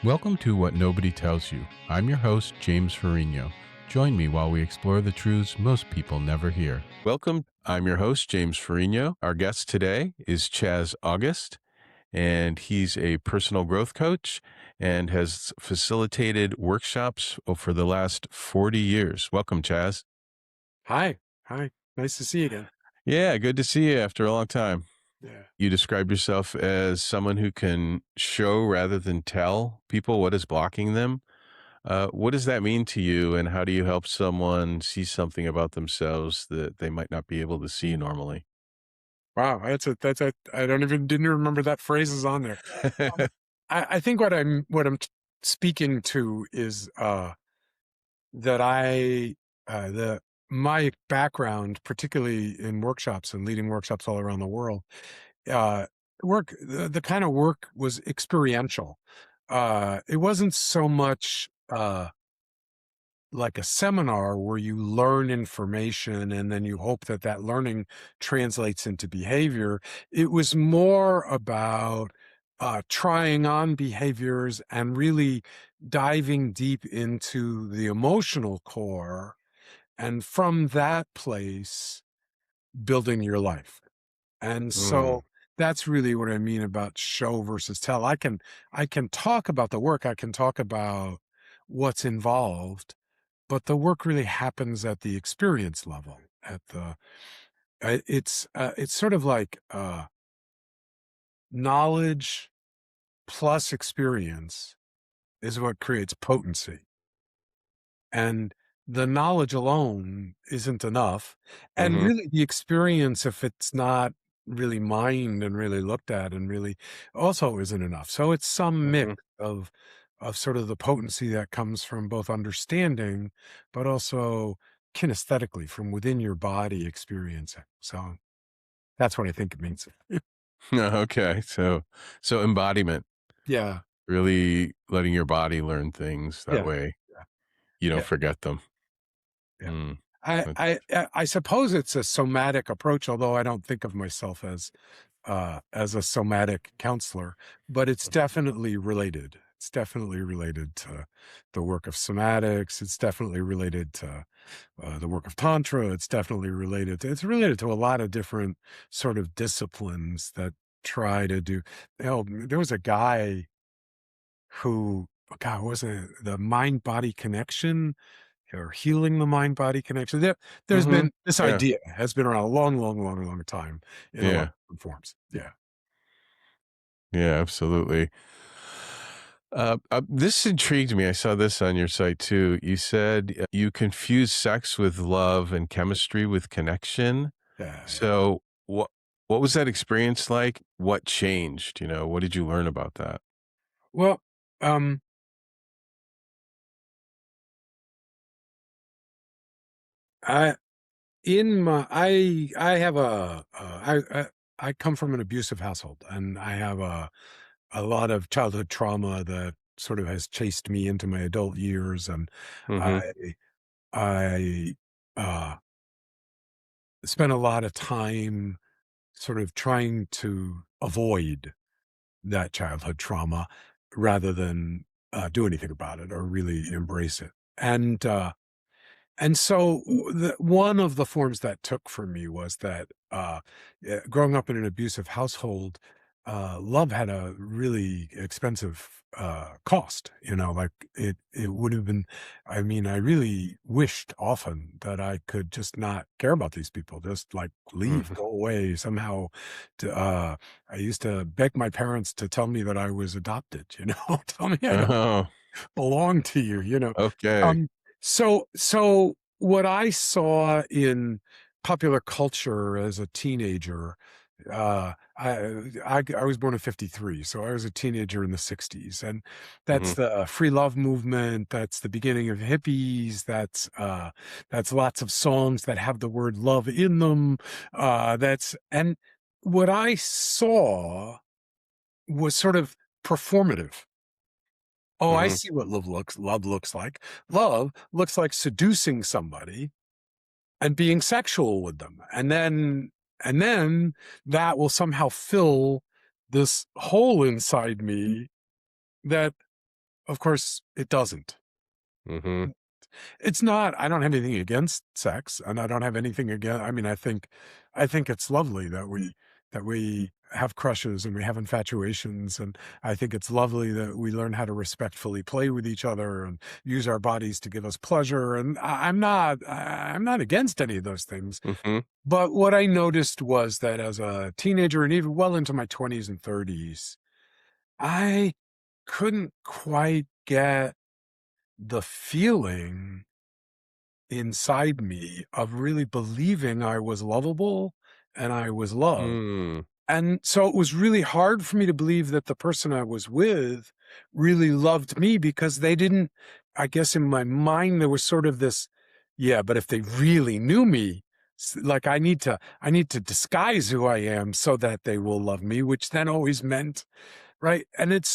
Welcome to What Nobody Tells You. I'm your host, James Ferrigno. Join me while we explore the truths most people never hear. Welcome. I'm your host, James Ferrigno. Our guest today is Chaz August, and he's a personal growth coach and has facilitated workshops for the last 40 years. Welcome, Chaz. Hi. Hi. Nice to see you again. Yeah, good to see you after a long time. Yeah. You describe yourself as someone who can show rather than tell people what is blocking them. What does that mean to you, and how do you help someone see something about themselves that they might not be able to see normally? Wow. I didn't remember that phrase is on there. Um, I think what I'm speaking to is, that the my background, particularly in workshops and leading workshops all around the world, uh, the kind of work was experiential. It wasn't so much, like a seminar where you learn information and then you hope that that learning translates into behavior. It was more about trying on behaviors and really diving deep into the emotional core. And from that place, building your life. And Mm, so that's really what I mean about show versus tell. I can talk about the work, I can talk about what's involved, but the work really happens at the experience level, at the it's sort of like, knowledge plus experience is what creates potency, and the knowledge alone isn't enough, and mhm, really the experience, if it's not really mined and really looked at and really also isn't enough. So it's some mix mhm. of sort of the potency that comes from both understanding, but also kinesthetically from within your body experiencing. So that's what I think it means. Okay, so embodiment, Yeah. really letting your body learn things that Yeah. way Yeah. you don't Yeah. forget them. Yeah. Mm, I that I I suppose it's a somatic approach, although I don't think of myself as a somatic counselor, but it's definitely related. It's definitely related to the work of somatics. It's definitely related to the work of tantra. It's related to a lot of different sort of disciplines that try to do. There was a guy who, God, was it the mind body connection or healing the mind body connection? There's Mhm. been this Yeah, idea has been around a long, long, long, long time in a lot yeah, of different forms. Yeah. yeah, absolutely. This intrigued me. I saw this on your site too. You said you confuse sex with love and chemistry with connection. Yeah, yeah. So what was that experience like? What changed? What did you learn about that? Well, um, I in my I have I come from an abusive household, and I have a lot of childhood trauma that sort of has chased me into my adult years, and Mhm, I uh, spent a lot of time sort of trying to avoid that childhood trauma rather than do anything about it or really embrace it. And so one of the forms that took for me was that growing up in an abusive household, love had a really expensive cost. Like it would have been. I mean, I really wished often that I could just not care about these people, just like leave, mhm. go away somehow. I used to beg my parents to tell me that I was adopted. Tell me I don't Oh, belong to you. okay. Um, so what I saw in popular culture as a teenager, I was born in '53, so I was a teenager in the '60s, and that's Mhm, the free love movement. That's the beginning of hippies. That's lots of songs that have the word love in them. That's and what I saw was sort of performative. Oh, I mhm. see what love looks like. Love looks like seducing somebody and being sexual with them. And then that will somehow fill this hole inside me that of course, it doesn't. Mhm. It's not I don't have anything against sex, and I don't have anything against I mean, I think it's lovely that we have crushes and we have infatuations, and I think it's lovely that we learn how to respectfully play with each other and use our bodies to give us pleasure, and I'm not against any of those things. Mhm. But what I noticed was that as a teenager and even well into my 20s and 30s, I couldn't quite get the feeling inside me of really believing I was lovable and I was loved. Mm. And so it was really hard for me to believe that the person I was with really loved me because they didn't, I guess in my mind, there was sort of this, yeah, but if they really knew me, like I need to disguise who I am so that they will love me, which then always meant, right. And it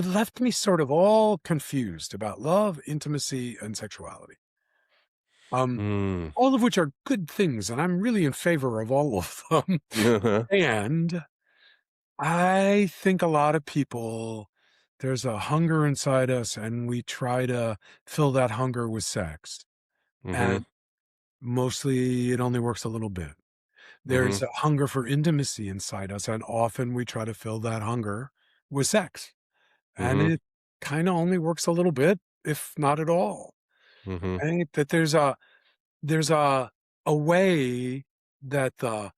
left me sort of all confused about love, intimacy, and sexuality. Um, Mm. all of which are good things, and I'm really in favor of all of them. Uh-huh. And I think a lot of people, there's a hunger inside us, and we try to fill that hunger with sex. Mhm. And mostly it only works a little bit. There's Mhm. a hunger for intimacy inside us, and often we try to fill that hunger with sex. And Mhm. it kind of only works a little bit, if not at all. Mhm. I think that there's a way that the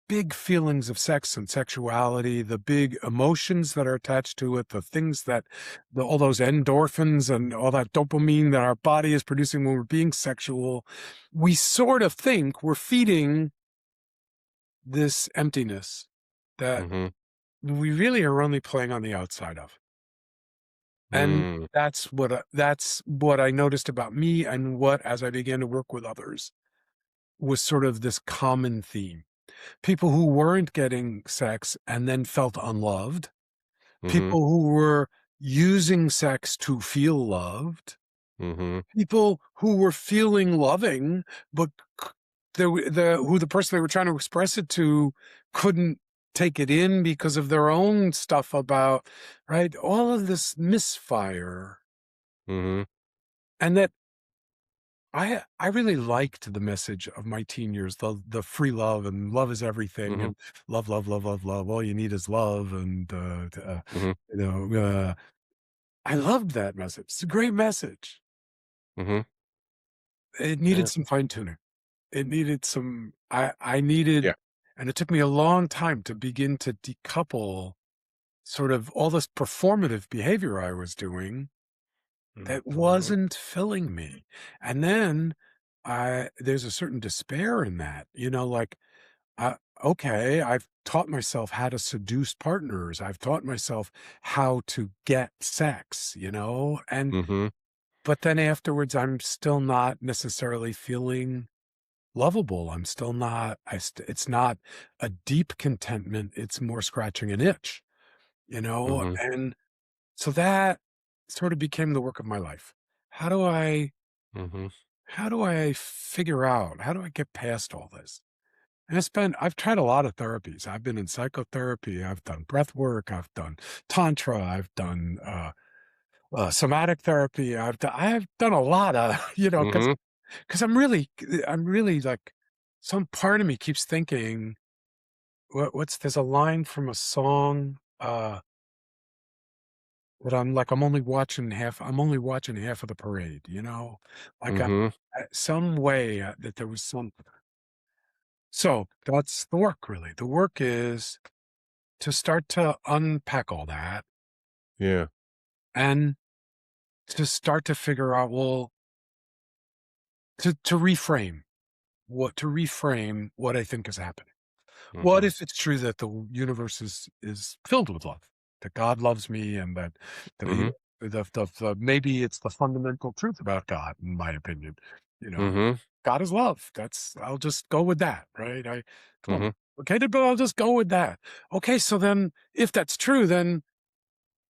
big feelings of sex and sexuality, the big emotions that are attached to it, the things that all those endorphins and all that dopamine that our body is producing when we're being sexual, we sort of think we're feeding this emptiness that Mhm. we really are only playing on the outside of. And Mm. that's what I noticed about me and what, as I began to work with others, was sort of this common theme. People who weren't getting sex and then felt unloved, Mhm. people who were using sex to feel loved, Mhm. people who were feeling loving, but c who the person they were trying to express it to couldn't take it in because of their own stuff about, right? All of this misfire, Mhm. and that I really liked the message of my teen years, the free love and love is everything Mhm. and love, love, love, love, love. All you need is love, and Mhm. you know, I loved that message. It's a great message. Mhm. It Yeah. needed some fine tuning. It needed some. I needed, Yeah. and it took me a long time to begin to decouple sort of all this performative behavior I was doing that Mhm. wasn't filling me, and then I there's a certain despair in that, like okay, I've taught myself how to seduce partners. I've taught myself how to get sex, and Mhm. but then afterwards, I'm still not necessarily feeling lovable. I'm still not, it's not a deep contentment. It's more scratching an itch, Mhm. and so that sort of became the work of my life. How do I, Mhm. how do I figure out, how do I get past all this? And I've tried a lot of therapies. I've been in psychotherapy. I've done breath work. I've done tantra. I've done somatic therapy. I've done a lot of, Mhm. because I'm really like, some part of me keeps thinking, there's a line from a song that I'm only watching half of the parade, like Mhm. some way that there was some. So that's the work, really. The work is to start to unpack all that Yeah. and to start to figure out, well, to reframe what I think is happening. What Mhm. if it's true that the universe is filled with love, that God loves me, and that Mhm. maybe it's the fundamental truth about God, in my opinion. Mhm. God is love. I'll just go with that, right? I Mhm. complicated, but I'll just go with that. Okay, so then if that's true, then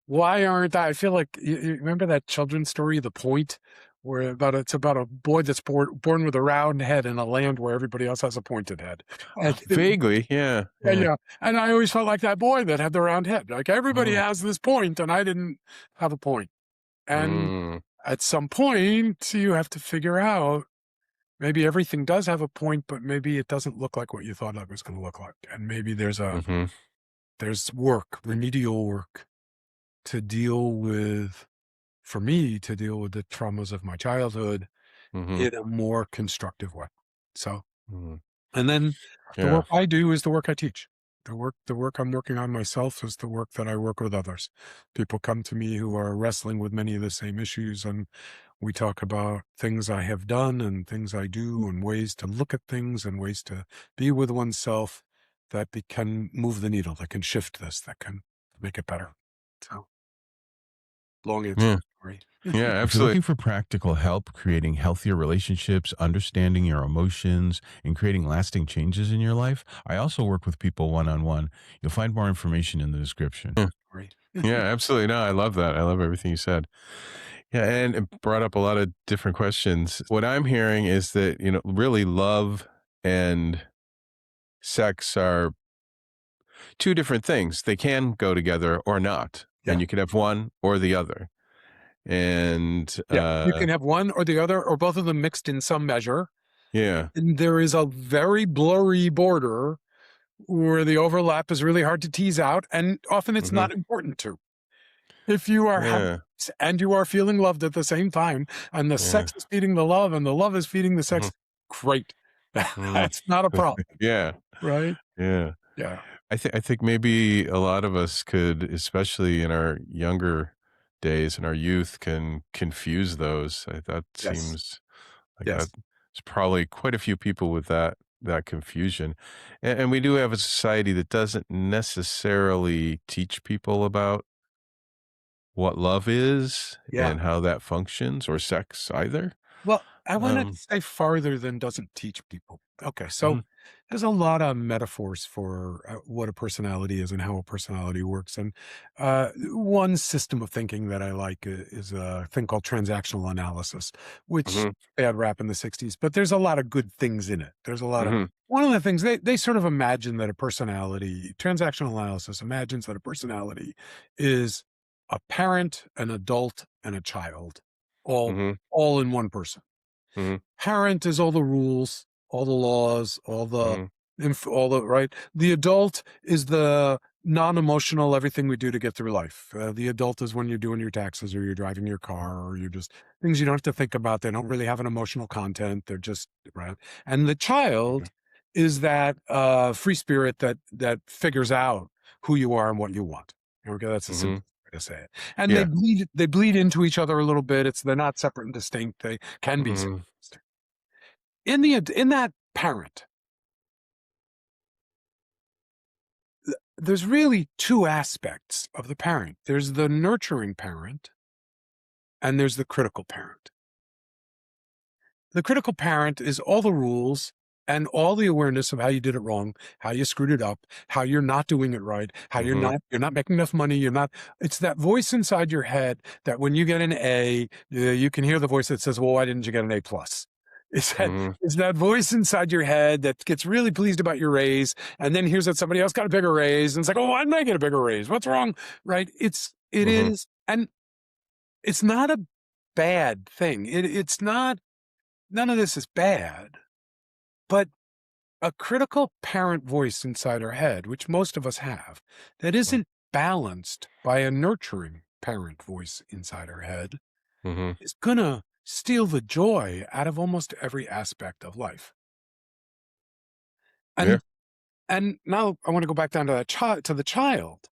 why aren't I feel like you remember that children's story, The Point, where it's about a boy that's born with a round head in a land where everybody else has a pointed head. And Vaguely, yeah. yeah, Yeah. yeah. And I always felt like that boy that had the round head. Like everybody Oh. has this point, and I didn't have a point. And Mm. at some point, you have to figure out maybe everything does have a point, but maybe it doesn't look like what you thought it was going to look like. And maybe Mm-hmm. there's work, remedial work to deal with, for me, to deal with the traumas of my childhood Mm-hmm. in a more constructive way. So, Mm-hmm. and then the Yeah. work I do is the work I teach. The work I'm working on myself is the work that I work with others. People come to me who are wrestling with many of the same issues, and we talk about things I have done and things I do and ways to look at things and ways to be with oneself that can move the needle, that can shift this, that can make it better. So, long answer, Yeah. sorry. Yeah, If you're absolutely. looking for practical help creating healthier relationships, understanding your emotions, and creating lasting changes in your life, I also work with people one on one. You'll find more information in the description. Yeah. Sorry. Yeah, absolutely. No, I love that. I love everything you said. Yeah, and it brought up a lot of different questions. What I'm hearing is that, really love and sex are two different things. They can go together or not, and Yeah. you can have one or the other. And Yeah. You can have one or the other or both of them mixed in some measure. yeah. And there is a very blurry border where the overlap is really hard to tease out. And often it's Hmm. not important to. If you are having Yeah. sex and you are feeling loved at the same time, and the Yeah. sex is feeding the love and the love is feeding the Hmm. sex, great. Hmm. That's not a problem, Yeah. right? Yeah. Yeah. I think maybe a lot of us could, especially in our younger days and our youth, can confuse those. That Yes. seems like that. Yes. There's probably quite a few people with that confusion, and we do have a society that doesn't necessarily teach people about what love is Yeah. and how that functions, or sex either. Well, I want to Um, say farther than doesn't teach people. Okay, so mhm, there's a lot of metaphors for what a personality is and how a personality works. And one system of thinking that I like is a thing called transactional analysis, which mhm, bad rap in the 60s, but there's a lot of good things in it. There's a lot of, mhm, one of the things they sort of imagine that a personality, transactional analysis imagines that a personality is a parent, an adult, and a child, all mhm, all in one person. mhm, Parent is all the rules, all the laws, mhm, all the right. The adult is the non-emotional everything we do to get through life. The adult is when you're doing your taxes or you're driving your car or you're just things you don't have to think about. They don't really have an emotional content. They're just right. And the child is that free spirit that figures out who you are and what you want. Okay, that's a mhm. simple way to say it. And Yeah. they bleed into each other a little bit. They're not separate and distinct. They can be separate Mhm, and distinct. In that parent, there's really two aspects of the parent. There's the nurturing parent and there's the critical parent. The critical parent is all the rules and all the awareness of how you did it wrong, how you screwed it up, how you're not doing it right, how mhm, you're not making enough money, it's that voice inside your head that when you get an A, you can hear the voice that says, "Well, why didn't you get an A plus?" It's that mhm, it's that voice inside your head that gets really pleased about your raise and then hears that somebody else got a bigger raise and it's like, "Oh, why didn't I get a bigger raise? What's wrong?" Right? It mhm, is, and it's not a bad thing. It's not, none of this is bad, but a critical parent voice inside our head, which most of us have, that isn't balanced by a nurturing parent voice inside our head, mhm. is gonna steal the joy out of almost every aspect of life. Yeah. And now I want to go back down to that child, to the child.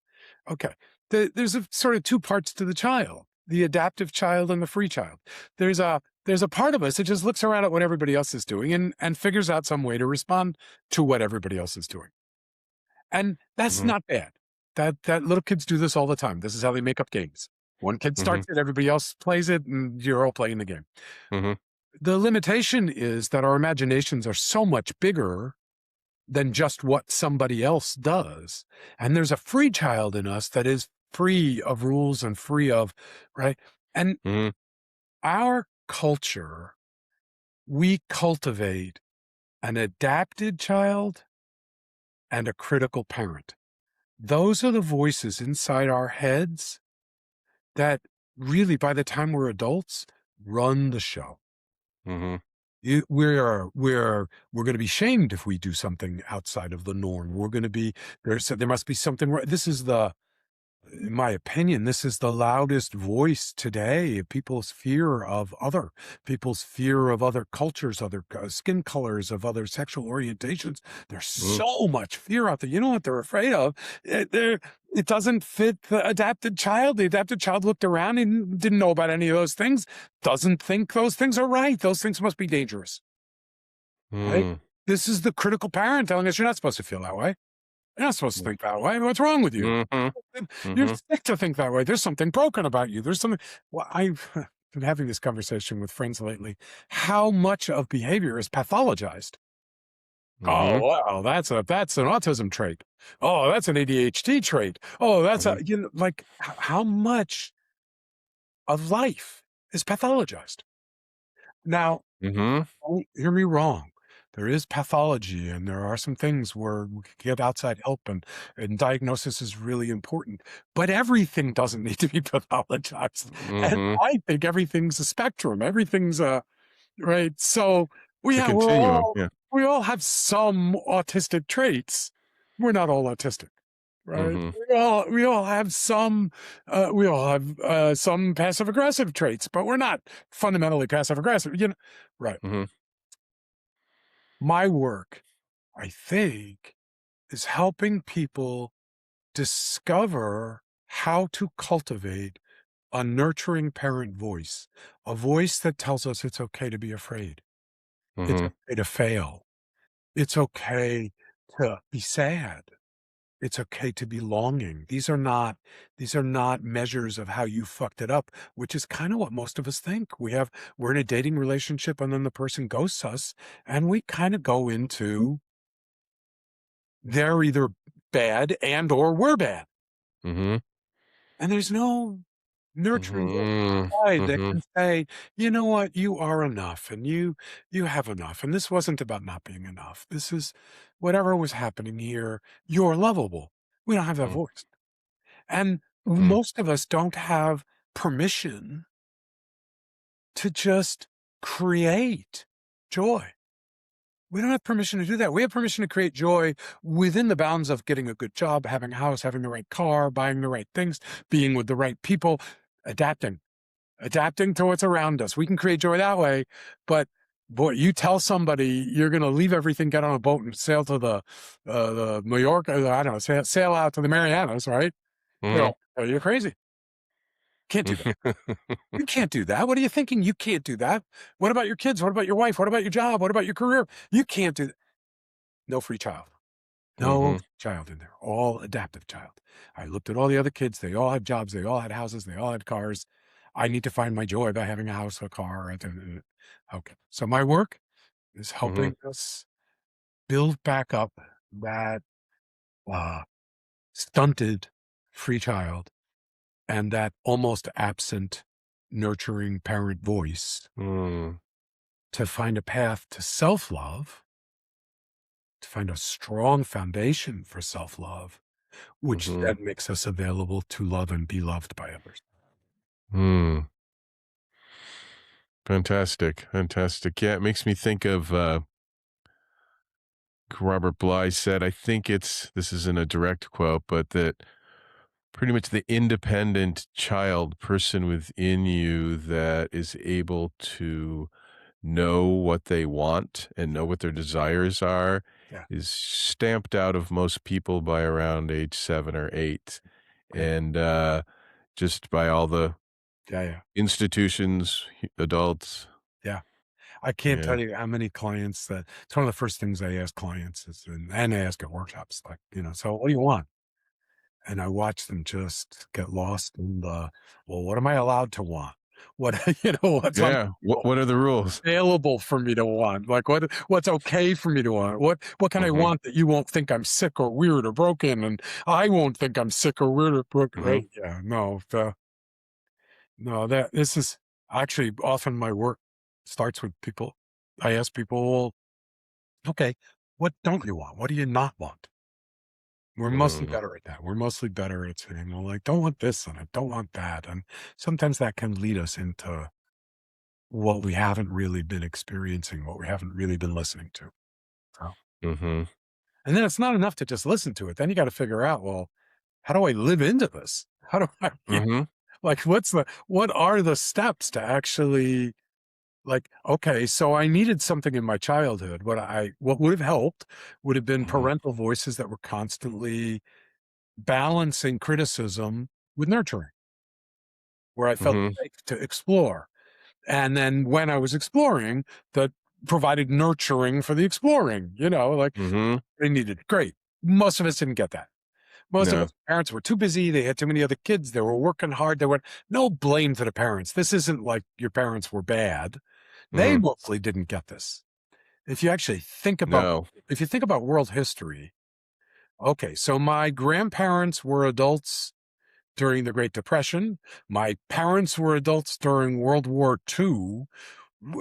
Okay, there's a sort of two parts to the child: the adaptive child and the free child. There's a part of us that just looks around at what everybody else is doing and figures out some way to respond to what everybody else is doing. And that's Mhm, not bad. That little kids do this all the time. This is how they make up games. One kid mhm, starts it, everybody else plays it, and you're all playing the game. mhm, The limitation is that our imaginations are so much bigger than just what somebody else does. And there's a free child in us that is free of rules and free of, right? And mhm, our culture, we cultivate an adapted child and a critical parent. Those are the voices inside our heads that really, by the time we're adults, run the show. Mm-hmm. We're going to be shamed if we do something outside of the norm. We're going to be there must be something right. This is in my opinion, this is the loudest voice today of people's fear of people's fear of other cultures, other skin colors, of other sexual orientations. There's Mm-hmm. so much fear out there. You know what they're afraid of? It doesn't fit the adapted child. The adapted child looked around and didn't know about any of those things, doesn't think those things are right. Those things must be dangerous, right? This is the critical parent telling us you're not supposed to feel that way. You're not supposed to think that way. What's wrong with you? Mm-hmm. You're Mm-hmm. sick to think that way. There's something broken about you. There's something. Well, I've been having this conversation with friends lately. How much of behavior is pathologized? Mm-hmm. Oh, wow, that's an autism trait. Oh, that's an ADHD trait. Oh, that's Mm-hmm. like how much of life is pathologized? Now, Mm-hmm. don't hear me wrong. There is pathology, and there are some things where we could get outside help, and diagnosis is really important. But everything doesn't need to be pathologized. And Mm-hmm. I think everything's a spectrum. Everything's a right. So It's a yeah, continuum. Yeah. we all have some autistic traits. We're not all autistic, right? Mm-hmm. We all have some passive aggressive traits, but we're not fundamentally passive aggressive. Right. Mm-hmm. My work, I think, is helping people discover how to cultivate a nurturing parent voice, a voice that tells us it's okay to be afraid. It's Mm-hmm. okay to fail. It's okay to be sad. It's okay to be longing. These are not measures of how you fucked it up, which is kind of what most of us think. We're in a dating relationship and then the person ghosts us and we kind of go into they're either bad and or we're bad. Mm-hmm. And there's no nurturing voice Mm-hmm. inside that Mm-hmm. can say, you know what, you are enough and you have enough. And this wasn't about not being enough. This is whatever was happening here, you're lovable. We don't have that voice. And Mm-hmm. most of us don't have permission to just create joy. We don't have permission to do that. We have permission to create joy within the bounds of getting a good job, having a house, having the right car, buying the right things, being with the right people, adapting to what's around us. We can create joy that way. But boy, you tell somebody you're going to leave everything, get on a boat and sail to the Mallorca, I don't know, sail out to the Marianas, right? Mm-hmm. You're crazy. Can't do that. You can't do that. What are you thinking? You can't do that. What about your kids? What about your wife? What about your job? What about your career? You can't do that. No free child. No Mm-hmm. child in there, all adaptive child. I looked at all the other kids. They all had jobs. They all had houses. They all had cars. I need to find my joy by having a house, a car. Okay. So my work is Mm-hmm. helping us build back up that uh, stunted free child and that almost absent nurturing parent voice Mm-hmm. to find a path to self-love, to find a strong foundation for self-love, which Mm-hmm. then makes us available to love and be loved by others. Mm. Fantastic. Fantastic. Yeah, it makes me think of Robert Bly said, I think this isn't a direct quote, but that pretty much the independent child person within you that is able to know what they want and know what their desires are Yeah, is stamped out of most people by around age 7 or 8. yeah, And just by all the yeah, yeah, institutions, adults. yeah. I can't Yeah. tell you how many clients that it's one of the first things I ask clients is, and I ask at workshops, like, so what do you want? And I watch them just get lost in well, what am I allowed to want? What, what's on Yeah. What are the rules? available for me to want? Like what's okay for me to want? What can I Hmm. want that you won't think I'm sick or weird or broken, and I won't think I'm sick or weird or broken, Hmm. right? Yeah, no, no, that this is actually often my work starts with people. I ask people, well, okay, what don't you want? What do you not want? We're mostly Mm, better at that. We're mostly better at saying, well, I don't want this and I don't want that. And sometimes that can lead us into what we haven't really been experiencing, what we haven't really been listening to. So, mhm, and then it's not enough to just listen to it. Then you got to figure out, well, how do I live into this? How do I, mhm, like, what are the steps to actually, like, okay, so I needed something in my childhood. What would have helped would have been mhm, parental voices that were constantly balancing criticism with nurturing, where I felt mhm, safe to explore. And then when I was exploring, that provided nurturing for the exploring, like mhm. they needed. Great. Most of us didn't get that. Most of No. us parents were too busy. They had too many other kids. They were working hard. They were no blame to the parents. This isn't like your parents were bad. They Mhm. mostly didn't get this. If you actually think about No. if you think about world history, okay, so my grandparents were adults during the Great Depression. My parents were adults during World War II.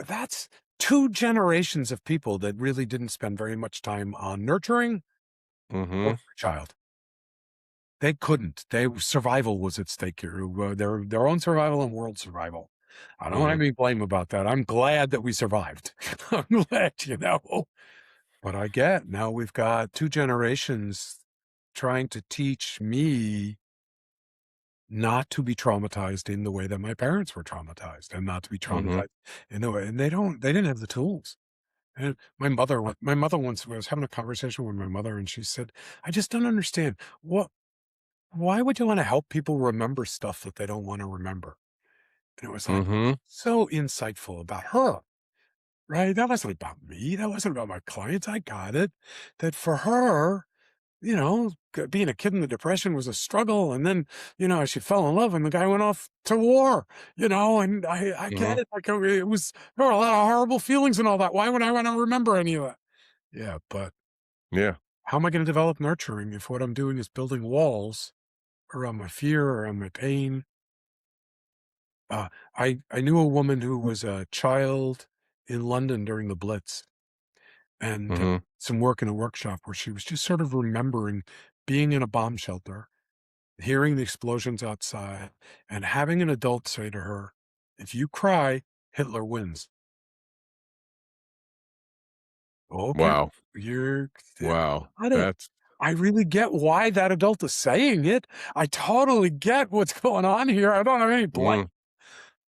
That's two generations of people that really didn't spend very much time on nurturing or Mhm, a child. They couldn't. Survival was at stake here. Their own survival and world survival. I don't want mhm, any blame about that. I'm glad that we survived. I'm glad, But I get now we've got two generations trying to teach me not to be traumatized in the way that my parents were traumatized, and not to be mhm, traumatized in the way, and they didn't have the tools. And my mother once was having a conversation with my mother, and she said, "I just don't understand. Why would you want to help people remember stuff that they don't want to remember?" And it was like mhm, so insightful about her, right? That wasn't about me. That wasn't about my clients. I got it. That for her, being a kid in the Depression was a struggle. And then, she fell in love and the guy went off to war, and I get mhm. it. Like there were a lot of horrible feelings and all that. Why would I want to remember any of that? Yeah. But Yeah. how am I going to develop nurturing if what I'm doing is building walls around my fear, around my pain? I knew a woman who was a child in London during the Blitz, and Mhm, some work in a workshop where she was just sort of remembering being in a bomb shelter, hearing the explosions outside, and having an adult say to her, "If you cry, Hitler wins." Okay, wow, you're wow. got it. That's I really get why that adult is saying it. I totally get what's going on here. I don't have any blame, mm,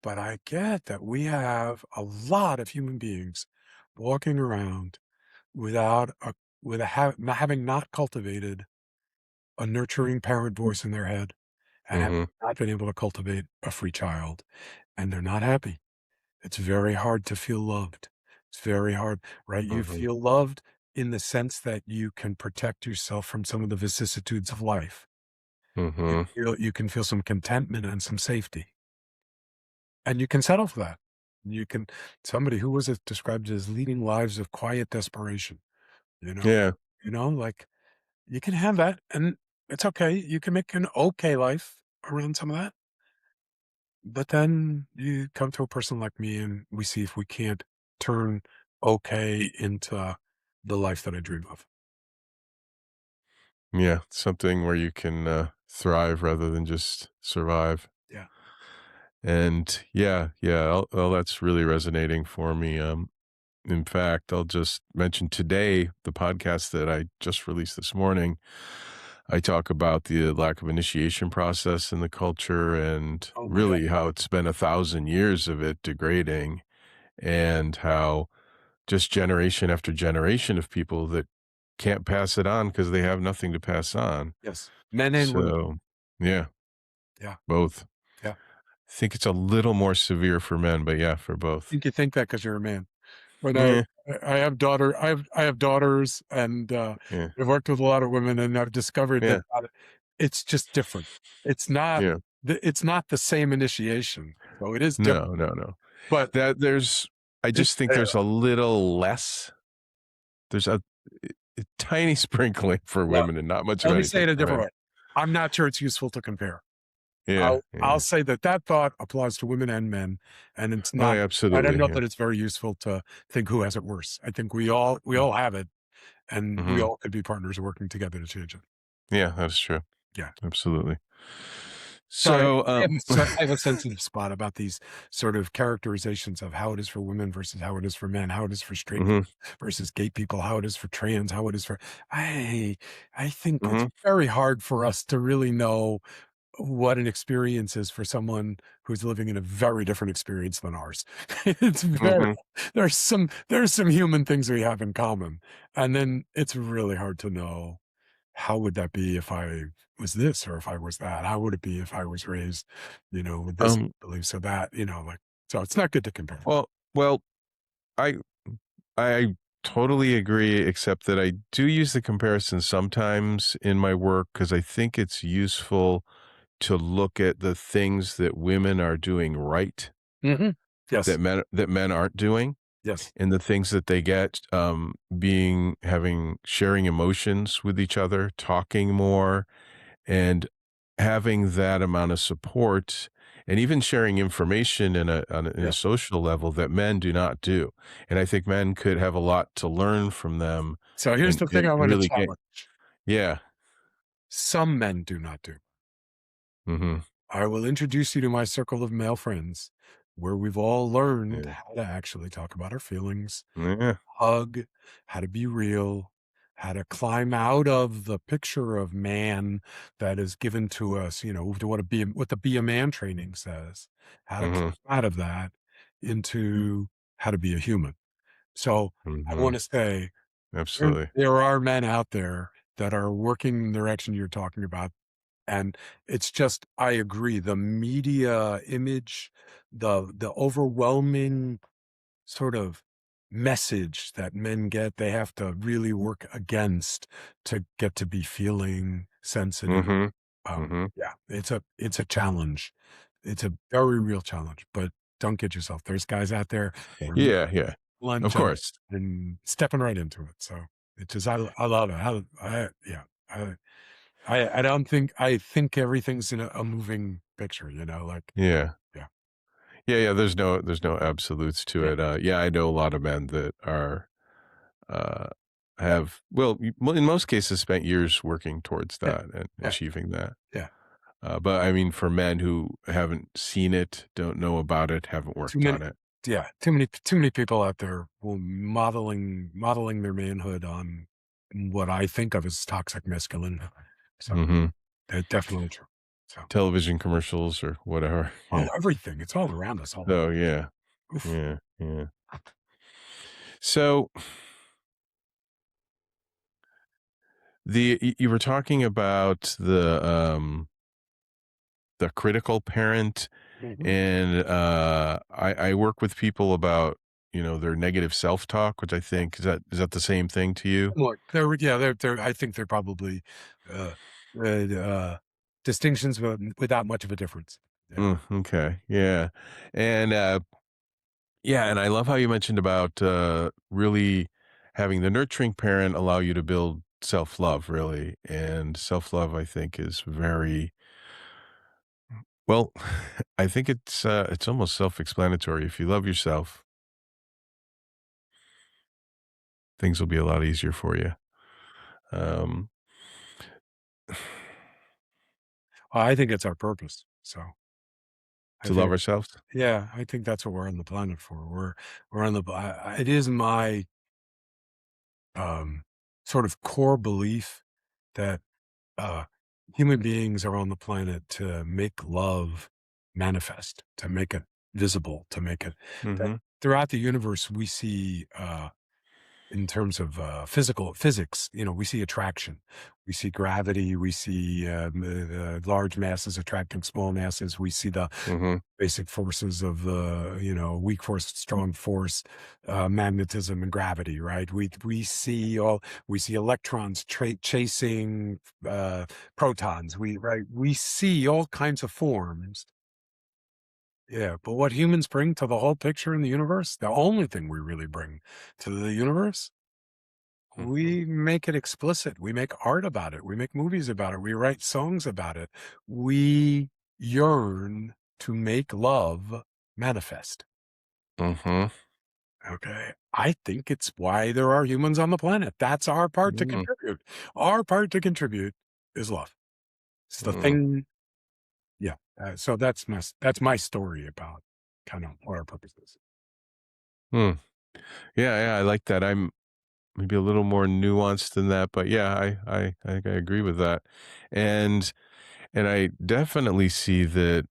but I get that we have a lot of human beings walking around without a with a having not cultivated a nurturing parent voice in their head, and have mhm, not been able to cultivate a free child, and they're not happy. It's very hard to feel loved. It's very hard, right? You mhm, feel loved in the sense that you can protect yourself from some of the vicissitudes of life. mhm. You can feel some contentment and some safety, and you can settle for that. You can somebody who was it described as leading lives of quiet desperation, you know? Yeah. Like, you can have that, and it's okay. You can make an okay life around some of that. But then you come to a person like me, and we see if we can't turn okay into the life that I dream of. Yeah, something where you can, thrive rather than just survive. Yeah. And yeah, that's really resonating for me. In fact, I'll just mention today the podcast that I just released this morning. I talk about the lack of initiation process in the culture and Oh my God. really how it's been 1,000 years of it degrading, and how just generation after generation of people that can't pass it on because they have nothing to pass on. Yes. Men and women. So, yeah, Yeah. both. Yeah. I think it's a little more severe for men, but yeah, for both. You think that because you're a man. When Yeah, I have daughters, and yeah, I've worked with a lot of women, and I've discovered that yeah, it's just different. It's not yeah. it's not the same initiation. So it is different, No, no, no. but That there's I it's just think there. there's a little less. There's a tiny sprinkling for Well, women and not much of let me say anything it a for different men. way. I'm not sure it's useful to compare. Yeah, I'll yeah. say that thought applies to women and men, and it's Oh, not. yeah, I don't absolutely, know yeah. that it's very useful to think who has it worse. I think we all have it, and we Mhm. all could be partners working together to change it. Yeah, that's true. Yeah. Absolutely. Sorry, So, I have a sensitive spot about these sort of characterizations of how it is for women versus how it is for men, how it is for straight mhm, people versus gay people, how it is for trans, how it is for I I think it's mhm, very hard for us to really know what an experience is for someone who's living in a very different experience than ours. It's very mhm. there's some human things we have in common, and then it's really hard to know how would that be if I was this or if I was that? How would it be if I was raised, with this Um, belief so that, like so it's not good to compare. well, I I totally agree, except that I do use the comparison sometimes in my work because I think it's useful to look at the things that women are doing right Mhm. Yes. that men aren't doing, Yes. and the things that they get, being having sharing emotions with each other, talking more, and having that amount of support, and even sharing information in a Yeah. social level that men do not do. And I think men could have a lot to learn from them So here's and the thing I want to really get. challenge. Yeah. Some men do not do. Mhm. I will introduce you to my circle of male friends where we've all learned Yeah. how to actually talk about our feelings, Yeah. hug, how to be real, how to climb out of the picture of man that is given to us, to what the be a man training says, how to Mhm. climb out of that into how to be a human. So I want Mhm. to say Absolutely. there are men out there that are working in the direction you're talking about. And it's just, I agree, the media image, the overwhelming sort of message that men get, they have to really work against to get to be feeling sensitive. Mhm. Mhm. Yeah, it's a challenge. It's a very real challenge, but don't kid yourself. There's guys out there who are Yeah, yeah. Of lunge course. and stepping right into it. So it just I love it. How I yeah. I don't think I think everything's in a moving picture, like Yeah. yeah, Yeah, yeah, there's no absolutes to yeah, it. Yeah, I know a lot of men that are, uh, have well, in most cases, spent years working towards yeah, that and yeah, achieving that. yeah. But I mean, for men who haven't seen it, don't know about it, haven't Too worked many on it. yeah, too many people out there will modeling their manhood on what I think of as toxic masculinity. So Mhm. that's definitely true. So, Television commercials or whatever. oh, Yeah. everything. It's all around us all. Oh, yeah. Oof. Yeah, yeah. So, you were talking about the critical parent. Mhm. And, I work with people about, their negative self-talk, which I think is that the same thing to you? Look, yeah, they're I think they're probably uh, uh, distinctions without much of a difference. Yeah. Okay, yeah. And, yeah, and I love how you mentioned about, really having the nurturing parent allow you to build self-love, really, and self-love, I think, is very well, I think it's almost self-explanatory. If you love yourself, things will be a lot easier for you. Um I think it's our purpose. So I To love think, ourselves? yeah, I think that's what we're on the planet for. We're on the. It is my um, sort of core belief that uh, human beings are on the planet to make love manifest, to make it visible, to make it that Mhm, throughout the universe we see. In terms of physics, we see attraction, we see gravity, we see large masses attracting small masses. We see the mhm, basic forces of weak force, strong force, magnetism, and gravity. Right? We see electrons chasing protons. We see all kinds of forms. Yeah, but what humans bring to the whole picture in the universe, the only thing we really bring to the universe, mhm, we make it explicit. We make art about it. We make movies about it. We write songs about it. We yearn to make love manifest. mhm, Okay. I think it's why there are humans on the planet. That's our part to mm, contribute. Our part to contribute. is love. It's the Mm, thing. Yeah. So that's my story about kind of what our purpose is. mm. Yeah, yeah, I like that. I'm maybe a little more nuanced than that, but yeah, I think I agree with that. And I definitely see that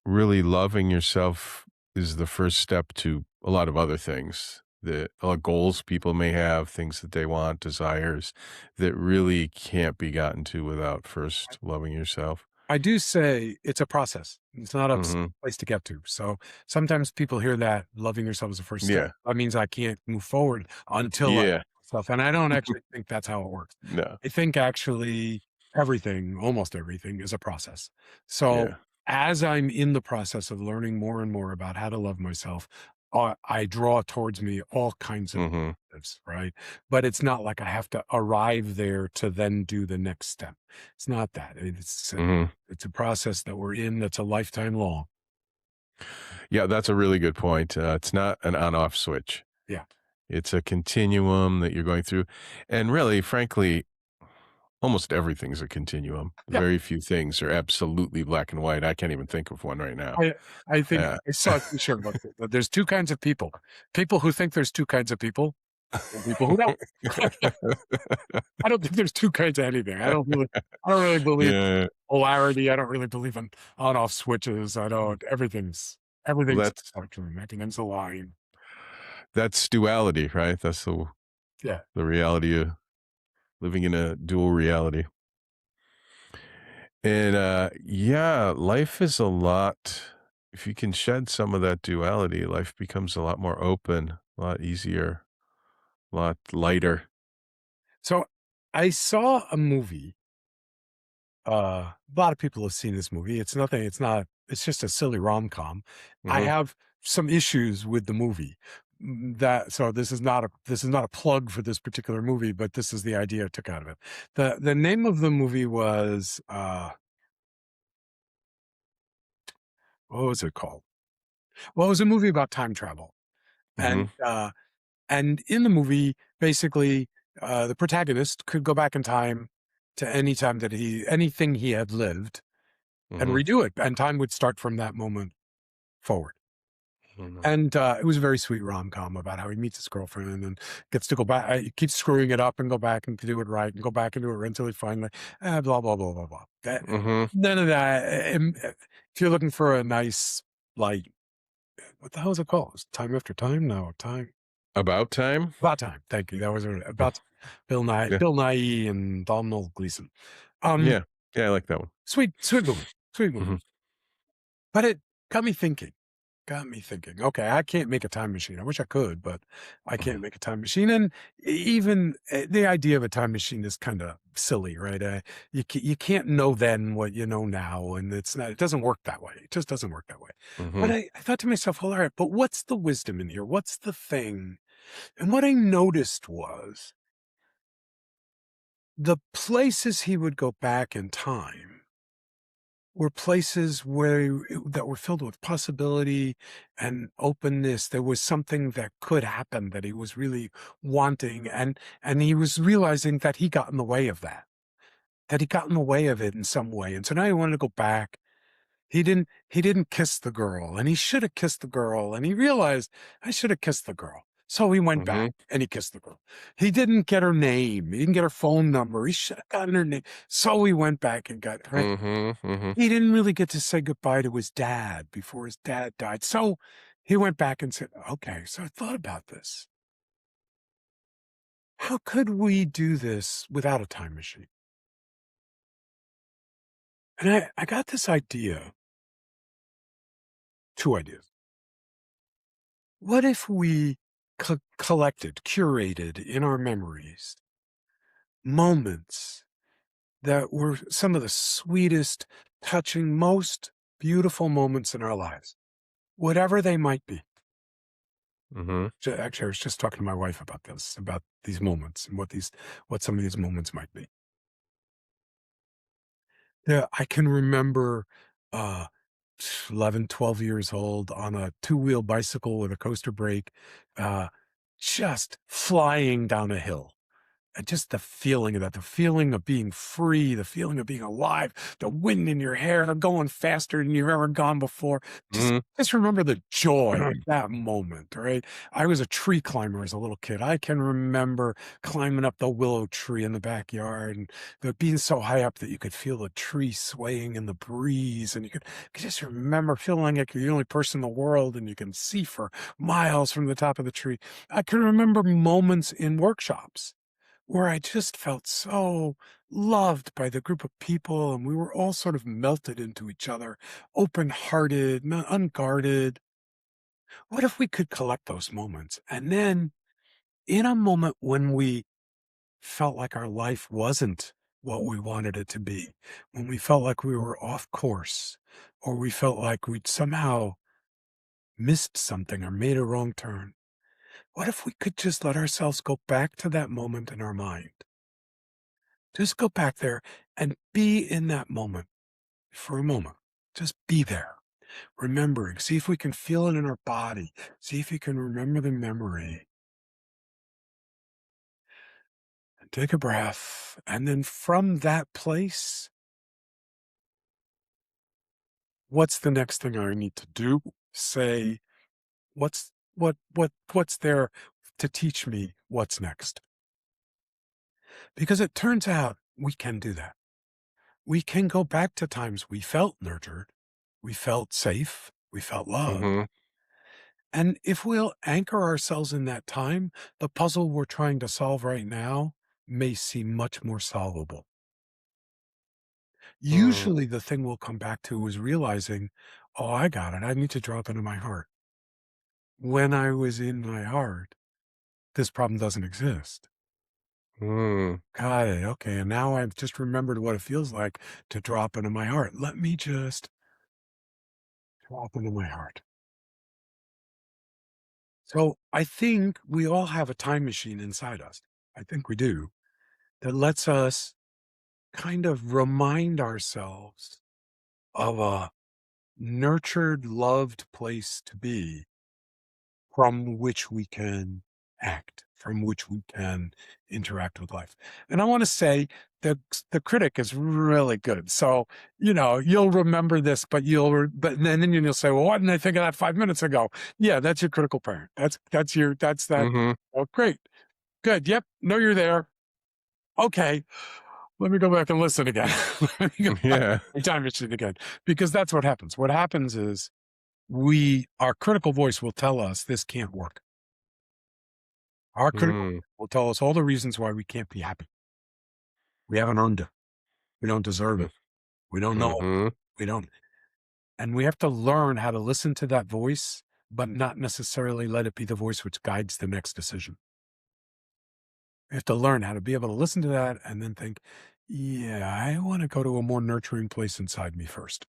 really loving yourself is the first step to a lot of other things. The goals people may have, things that they want, desires that really can't be gotten to without first loving yourself. I do say it's a process. It's not a Mhm. place to get to. So sometimes people hear that loving yourself is the first step. Yeah. That means I can't move forward until I love Yeah. myself. And I don't actually think that's how it works. No. I think actually everything, almost everything, is a process. So Yeah. as I'm in the process of learning more and more about how to love myself, I draw towards me all kinds of Mhm. positives, right? But it's not like I have to arrive there to then do the next step. It's not that. Mhm. It's a process that we're in that's a lifetime long. Yeah, that's a really good point. It's not an on-off switch. Yeah. It's a continuum that you're going through. And really, frankly, almost everything's a continuum. Yeah. Very few things are absolutely black and white. I can't even think of one right now. I I think Uh, I saw a t-shirt about that. That there's 2 kinds of people. People who think there's 2 kinds of people and people who don't. I don't think there's 2 kinds of anything. I don't really believe in yeah. polarity. I don't really believe in on-off switches. I don't Well, everything's a spectrum. Everything's a line. that's duality, right? That's Yeah. the reality of living in a dual reality. And yeah, life is a lot. If you can shed some of that duality, life becomes a lot more open, a lot easier, a lot lighter. So, I saw a movie. A lot of people have seen this movie. It's just a silly rom-com. I Hmm. have some issues with the movie. That so this is not a plug for this particular movie, but this is the idea I took out of it. The name of the movie was what was it called? Well, it was a movie about time travel. Hmm. And in the movie, basically, the protagonist could go back in time to any time that anything he had lived and Hmm. redo it, and time would start from that moment forward. Hmm. And it was a very sweet rom-com about how he meets his girlfriend and gets to go back. He keeps screwing it up and go back and do it right and go back and do it right until he finally, blah, blah, blah, blah, blah. Hmm. None of that. If you're looking for a nice, like, what the hell is it called? Is it Time After Time? No, Time. About time. About Time. Thank you. That was it. About Time. Yeah. Bill Nye and Donald Gleason. Um, Yeah. Yeah. I like that one. sweet movie. Sweet movie. Hmm. But it got me thinking. Got me thinking, okay, I can't make a time machine. I wish I could, but I can't make a time machine. And even the idea of a time machine is kind of silly, right? You can't know then what you know now, and it doesn't work that way. It just doesn't work that way. But Hmm. I thought to myself, well, all right, but what's the wisdom in here? What's the thing? And what I noticed was the places he would go back in time were places that were filled with possibility and openness. There was something that could happen that he was really wanting, and he was realizing that he got in the way of that he got in the way of it in some way. And so now he wanted to go back. He didn't kiss the girl, and he should have kissed the girl, and he realized I should have kissed the girl. So he went Hmm. back and he kissed the girl. He didn't get her name. He didn't get her phone number. He should have gotten her name. So he went back and got her. Hmm. Hmm. He didn't really get to say goodbye to his dad before his dad died. So he went back and said, okay, so I thought about this. How could we do this without a time machine? And I got this idea, 2 ideas. What if we collected, curated in our memories moments that were some of the sweetest, touching, most beautiful moments in our lives, whatever they might be? Hmm. Actually, I was just talking to my wife about this, about these moments and what some of these moments might be. Yeah, I can remember, uh, 11, 12 years old on a two-wheel bicycle with a coaster brake, uh, just flying down a hill. just the feeling of that, the feeling of being free, the feeling of being alive, the wind in your hair, going faster than you've ever gone before. Just, Mhm. just remember the joy of that moment, right? I was a tree climber as a little kid. I can remember climbing up the willow tree in the backyard and being so high up that you could feel the tree swaying in the breeze. And you could just remember feeling like you're the only person in the world and you can see for miles from the top of the tree. I can remember moments in workshops where I just felt so loved by the group of people, and we were all sort of melted into each other, open-hearted, unguarded. What if we could collect those moments? And then in a moment when we felt like our life wasn't what we wanted it to be, when we felt like we were off course, or we felt like we'd somehow missed something or made a wrong turn, what if we could just let ourselves go back to that moment in our mind? Just go back there and be in that moment for a moment. Just be there, remembering. See if we can feel it in our body. See if you can remember the memory. And take a breath. And then from that place, what's the next thing I need to do? Say, what's there to teach me what's next? Because it turns out we can do that. We can go back to times we felt nurtured, we felt safe, we felt loved. Mhm. And if we'll anchor ourselves in that time, the puzzle we're trying to solve right now may seem much more solvable. Mm. Usually, the thing we'll come back to is realizing, oh, I got it. I need to drop into my heart. When I was in my heart, this problem doesn't exist. Mm. Got it. Okay. And now I've just remembered what it feels like to drop into my heart. Let me just drop into my heart. So I think we all have a time machine inside us. I think we do, that lets us kind of remind ourselves of a nurtured, loved place to be from which we can act, from which we can interact with life. And I want to say that the critic is really good. So, you'll remember this, but but then you'll say, well, why didn't I think of that 5 minutes ago? Yeah, that's your critical parent. That's that. Mhm. Oh, great. Good. Yep. No, you're there. Okay. Let me go back and listen again. Let me go back Yeah. and time machine again, because that's what happens. What happens is our critical voice will tell us this can't work. Our critical Mm. will tell us all the reasons why we can't be happy. We haven't earned it. We don't deserve Mm. it. We don't know it. Mhm. We don't. And we have to learn how to listen to that voice, but not necessarily let it be the voice which guides the next decision. We have to learn how to be able to listen to that and then think, yeah, I want to go to a more nurturing place inside me first.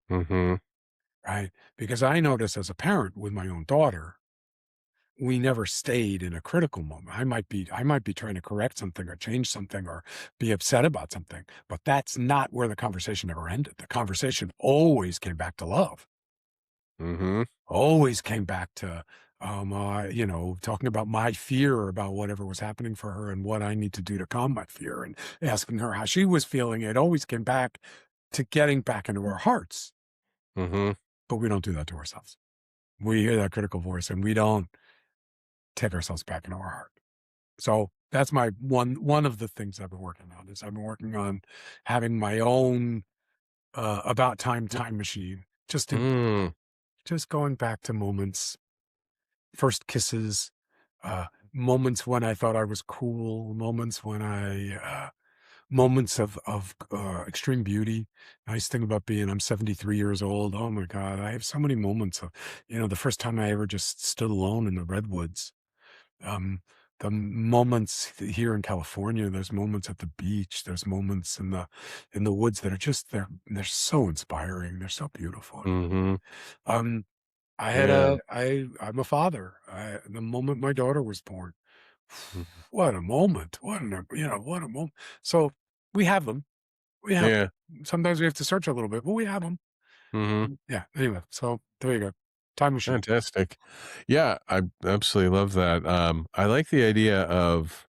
Mhm. Right? Because I notice as a parent with my own daughter, we never stayed in a critical moment. I might be trying to correct something or change something or be upset about something, but that's not where the conversation ever ended. The conversation always came back to love. Mhm. Always came back to talking about my fear about whatever was happening for her and what I need to do to calm my fear and asking her how she was feeling. It always came back to getting back into our hearts. Mhm. But we don't do that to ourselves. We hear that critical voice and we don't take ourselves back into our heart. So that's my one of the things I've been working on is I've been working on having my own about time machine, Mm. just going back to moments, first kisses, moments when I thought I was cool, moments of extreme beauty. Nice thing about I'm 73 years old. Oh my God, I have so many moments of, the first time I ever just stood alone in the redwoods. Um, the moments here in California, there's moments at the beach, there's moments in the woods that are just they're so inspiring. They're so beautiful. Mhm. Um, Yeah. I'm a father. The moment my daughter was born, Mhm. what a moment! What a moment. So we have them. We have. Yeah. Sometimes we have to search a little bit, but we have them. Mhm. Yeah. Anyway, so there you go. Time machine. Fantastic. Yeah, I absolutely love that. I like the idea of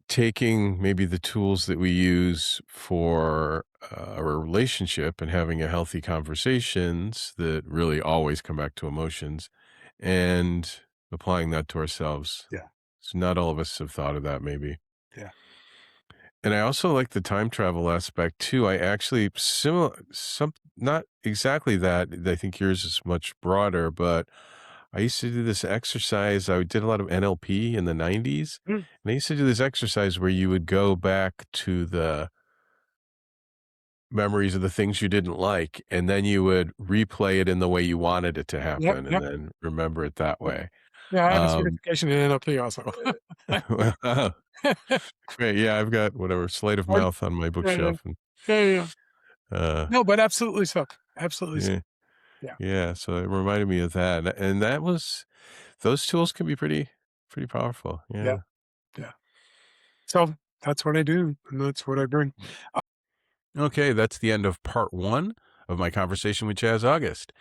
taking maybe the tools that we use for a relationship and having a healthy conversations that really always come back to emotions and applying that to ourselves. Yeah. So not all of us have thought of that maybe. Yeah. And I also like the time travel aspect too. I actually not exactly that. I think yours is much broader, but I used to do this exercise. I did a lot of NLP in the 90s. Mm. And I used to do this exercise where you would go back to the memories of the things you didn't like, and then you would replay it in the way you wanted it to Yep. happen and Yep. then remember it that Yep. way. Yeah. I have a Um, certification in NLP also. well, great. Yeah, I've got whatever sleight of Or- mouth on my yeah. Yeah. bookshelf. And, Yeah. Yeah. uh, No, but absolutely so. Absolutely so. yeah. Yeah. Yeah, so it reminded me of that, and that was those tools can be pretty powerful, Yeah. yeah. Yeah. So that's what I do, and that's what I bring. Okay, that's the end of part 1 of my conversation with Chaz August.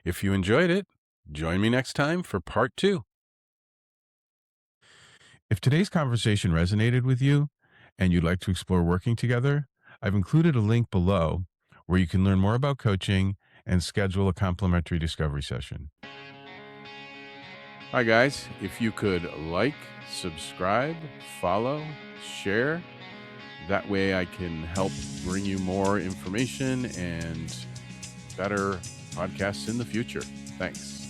If you enjoyed it, join me next time for part 2. If today's conversation resonated with you and you'd like to explore working together, I've included a link below where you can learn more about coaching and schedule a complimentary discovery session. Hi, guys. If you could like, subscribe, follow, share, that way I can help bring you more information and better podcasts in the future. Thanks.